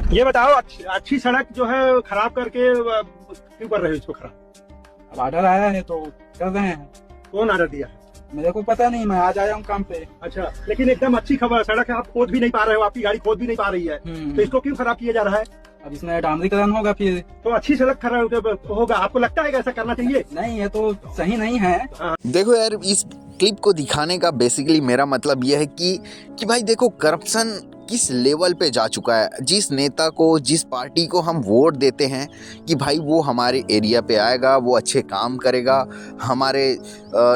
ये बताओ, अच्छी सड़क जो है खराब करके क्यों कर रहे हो इसको खराब? अब ऑर्डर आया है तो कर रहे हैं। कौन ऑर्डर दिया है? मेरे को पता नहीं, मैं आज आया हूँ काम पे। अच्छा, लेकिन एकदम अच्छी खबर, सड़क है, आप खोद भी नहीं पा रहे हो, आपकी गाड़ी खोद भी नहीं पा रही है, तो इसको क्यों खराब किया जा रहा है? अब इसमें डामरीकरण होगा फिर। तो अच्छी सड़क खराब होगा, आपको लगता है कि ऐसा करना चाहिए? नहीं, ये तो सही नहीं है। देखो यार, इस क्लिप को दिखाने का बेसिकली मेरा मतलब यह है कि भाई देखो, करप्शन किस लेवल पे जा चुका है। जिस नेता को, जिस पार्टी को हम वोट देते हैं कि भाई वो हमारे एरिया पे आएगा, वो अच्छे काम करेगा, हमारे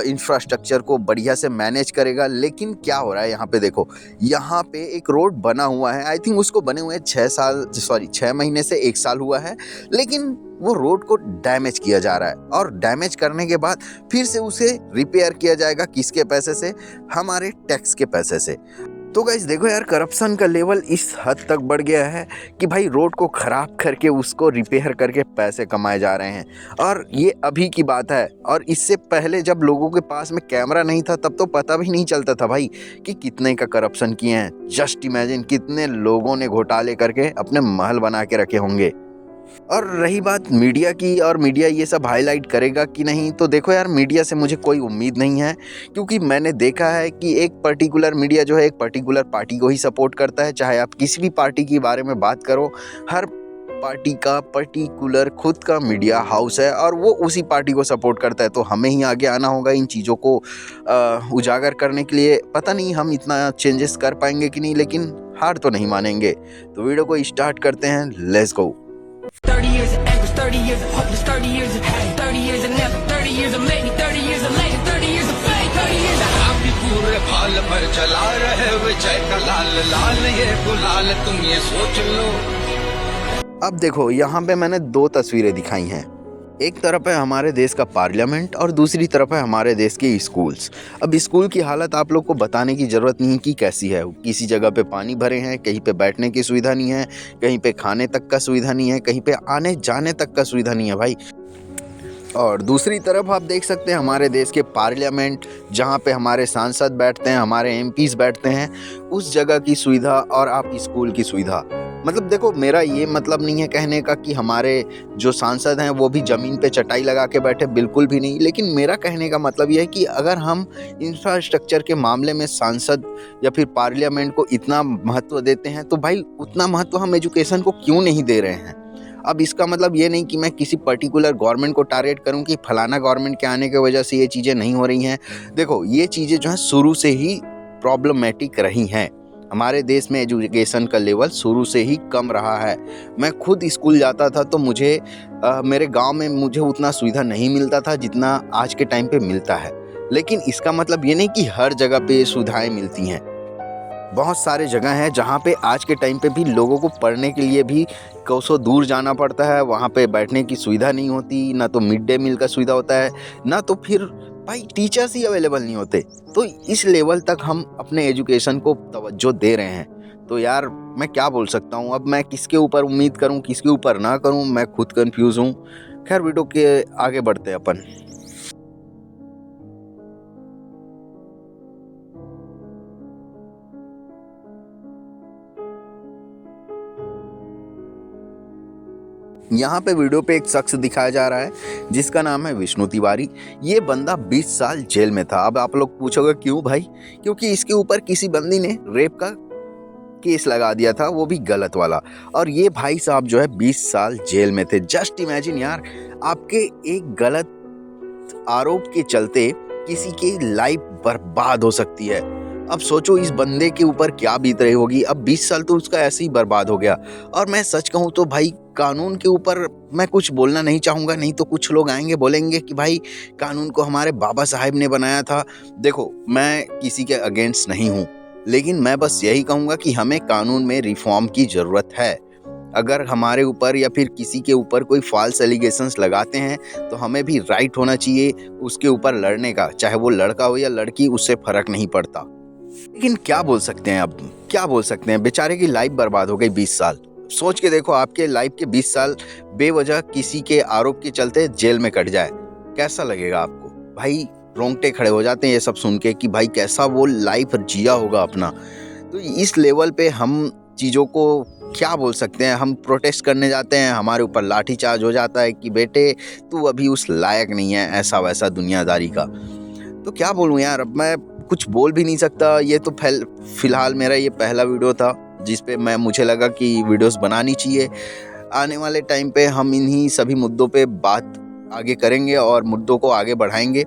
इंफ्रास्ट्रक्चर को बढ़िया से मैनेज करेगा, लेकिन क्या हो रहा है यहाँ पे देखो, यहाँ पे एक रोड बना हुआ है, आई थिंक उसको बने हुए 6 महीने से 1 साल हुआ है, लेकिन वो रोड को डैमेज किया जा रहा है और डैमेज करने के बाद फिर से उसे रिपेयर किया जाएगा। किसके पैसे से? हमारे टैक्स के पैसे से। तो गाइस देखो यार, करप्शन का लेवल इस हद तक बढ़ गया है कि भाई रोड को ख़राब करके उसको रिपेयर करके पैसे कमाए जा रहे हैं। और ये अभी की बात है, और इससे पहले जब लोगों के पास में कैमरा नहीं था तब तो पता भी नहीं चलता था भाई कि कितने का करप्शन किए हैं। जस्ट इमेजिन कितने लोगों ने घोटाले करके अपने महल बना के रखे होंगे। और रही बात मीडिया की, और मीडिया ये सब हाईलाइट करेगा कि नहीं, तो देखो यार, मीडिया से मुझे कोई उम्मीद नहीं है, क्योंकि मैंने देखा है कि एक पर्टिकुलर मीडिया जो है एक पर्टिकुलर पार्टी को ही सपोर्ट करता है। चाहे आप किसी भी पार्टी के बारे में बात करो, हर पार्टी का पर्टिकुलर खुद का मीडिया हाउस है और वो उसी पार्टी को सपोर्ट करता है। तो हमें ही आगे आना होगा इन चीज़ों को उजागर करने के लिए। पता नहीं हम इतना चेंजेस कर पाएंगे कि नहीं, लेकिन हार तो नहीं मानेंगे। तो वीडियो को स्टार्ट करते हैं, let's go. 30 years of anguish, 30 years of hopeless, 30 years of hate, 30 years of never, 30 years of maybe, 30 years of later, 30 years of fake, 30 years of अभी पूरे फाल पर चला रहे विजय का लाल लाल ये गुलाल, तुम ये सोच लो। अब देखो, यहाँ पे मैंने 2 तस्वीरें दिखाई हैं। एक तरफ है हमारे देश का पार्लियामेंट और दूसरी तरफ है हमारे देश के स्कूल्स। अब स्कूल की हालत आप लोग को बताने की ज़रूरत नहीं कि कैसी है। किसी जगह पे पानी भरे हैं, कहीं पे बैठने की सुविधा नहीं है, कहीं पे खाने तक का सुविधा नहीं है, कहीं पे आने जाने तक का सुविधा नहीं है भाई। और दूसरी तरफ आप देख सकते हैं हमारे देश के पार्लियामेंट, जहाँ पे हमारे सांसद बैठते हैं, हमारे एमपीज़ बैठते हैं, उस जगह की सुविधा और आप स्कूल की सुविधा। मतलब देखो, मेरा ये मतलब नहीं है कहने का कि हमारे जो सांसद हैं वो भी ज़मीन पे चटाई लगा के बैठे, बिल्कुल भी नहीं। लेकिन मेरा कहने का मतलब ये है कि अगर हम इंफ्रास्ट्रक्चर के मामले में सांसद या फिर पार्लियामेंट को इतना महत्व देते हैं, तो भाई उतना महत्व हम एजुकेशन को क्यों नहीं दे रहे हैं? अब इसका मतलब ये नहीं कि मैं किसी पर्टिकुलर गवर्नमेंट को टारगेट करूं कि फलाना गवर्नमेंट के आने की वजह से ये चीज़ें नहीं हो रही हैं। देखो, ये चीज़ें जो हैं शुरू से ही प्रॉब्लमेटिक रही हैं। हमारे देश में एजुकेशन का लेवल शुरू से ही कम रहा है। मैं खुद स्कूल जाता था तो मुझे मेरे गांव में मुझे उतना सुविधा नहीं मिलता था जितना आज के टाइम पे मिलता है। लेकिन इसका मतलब ये नहीं कि हर जगह पे सुविधाएं मिलती हैं। बहुत सारे जगह हैं जहाँ पे आज के टाइम पे भी लोगों को पढ़ने के लिए भी कोसों दूर जाना पड़ता है। वहाँ पे बैठने की सुविधा नहीं होती, ना तो मिड डे मील का सुविधा होता है, ना तो फिर भाई टीचर्स ही अवेलेबल नहीं होते। तो इस लेवल तक हम अपने एजुकेशन को तवज्जो दे रहे हैं। तो यार मैं क्या बोल सकता हूँ, अब मैं किसके ऊपर उम्मीद करूँ, किसके ऊपर ना करूँ, मैं खुद कंफ्यूज हूँ। खैर, वीडियो के आगे बढ़ते हैं अपन। यहाँ पे वीडियो पे एक शख्स दिखाया जा रहा है जिसका नाम है विष्णु तिवारी। ये बंदा 20 साल जेल में था। अब आप लोग पूछोगे क्यों भाई? क्योंकि इसके ऊपर किसी बंदी ने रेप का केस लगा दिया था, वो भी गलत वाला। और ये भाई साहब जो है 20 साल जेल में थे। जस्ट इमेजिन यार, आपके एक गलत आरोप के चलते किसी की लाइफ बर्बाद हो सकती है। अब सोचो इस बंदे के ऊपर क्या बीत रही होगी। अब 20 साल तो उसका ऐसे ही बर्बाद हो गया। और मैं सच कहूँ तो भाई, कानून के ऊपर मैं कुछ बोलना नहीं चाहूँगा, नहीं तो कुछ लोग आएंगे बोलेंगे कि भाई कानून को हमारे बाबा साहब ने बनाया था। देखो, मैं किसी के अगेंस्ट नहीं हूँ, लेकिन मैं बस यही कहूँगा कि हमें कानून में रिफॉर्म की ज़रूरत है। अगर हमारे ऊपर या फिर किसी के ऊपर कोई फॉल्स एलिगेशंस लगाते हैं तो हमें भी राइट होना चाहिए उसके ऊपर लड़ने का, चाहे वो लड़का हो या लड़की, उससे फ़र्क नहीं पड़ता। लेकिन क्या बोल सकते हैं, अब क्या बोल सकते हैं? बेचारे की लाइफ बर्बाद हो गई 20 साल। सोच के देखो, आपके लाइफ के 20 साल बेवजह किसी के आरोप के चलते जेल में कट जाए, कैसा लगेगा आपको? भाई रोंगटे खड़े हो जाते हैं ये सब सुन के कि भाई कैसा वो लाइफ जिया होगा अपना। तो इस लेवल पे हम चीज़ों को क्या बोल सकते हैं, हम प्रोटेस्ट करने जाते हैं, हमारे ऊपर लाठीचार्ज हो जाता है कि बेटे तू अभी उस लायक नहीं है, ऐसा वैसा दुनियादारी का। तो क्या बोलूँ यार, अब मैं कुछ बोल भी नहीं सकता। ये तो फ़िलहाल मेरा ये पहला वीडियो था जिस पे मुझे लगा कि वीडियोस बनानी चाहिए। आने वाले टाइम पे हम इन्हीं सभी मुद्दों पे बात आगे करेंगे और मुद्दों को आगे बढ़ाएंगे।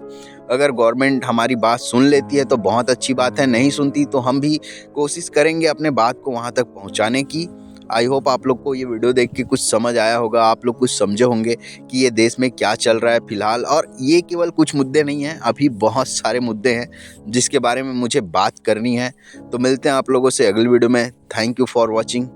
अगर गवर्नमेंट हमारी बात सुन लेती है तो बहुत अच्छी बात है, नहीं सुनती तो हम भी कोशिश करेंगे अपने बात को वहाँ तक पहुँचाने की। आई होप आप लोग को ये वीडियो देख के कुछ समझ आया होगा, आप लोग कुछ समझे होंगे कि ये देश में क्या चल रहा है फ़िलहाल। और ये केवल कुछ मुद्दे नहीं हैं, अभी बहुत सारे मुद्दे हैं जिसके बारे में मुझे बात करनी है। तो मिलते हैं आप लोगों से अगली वीडियो में। Thank you for watching.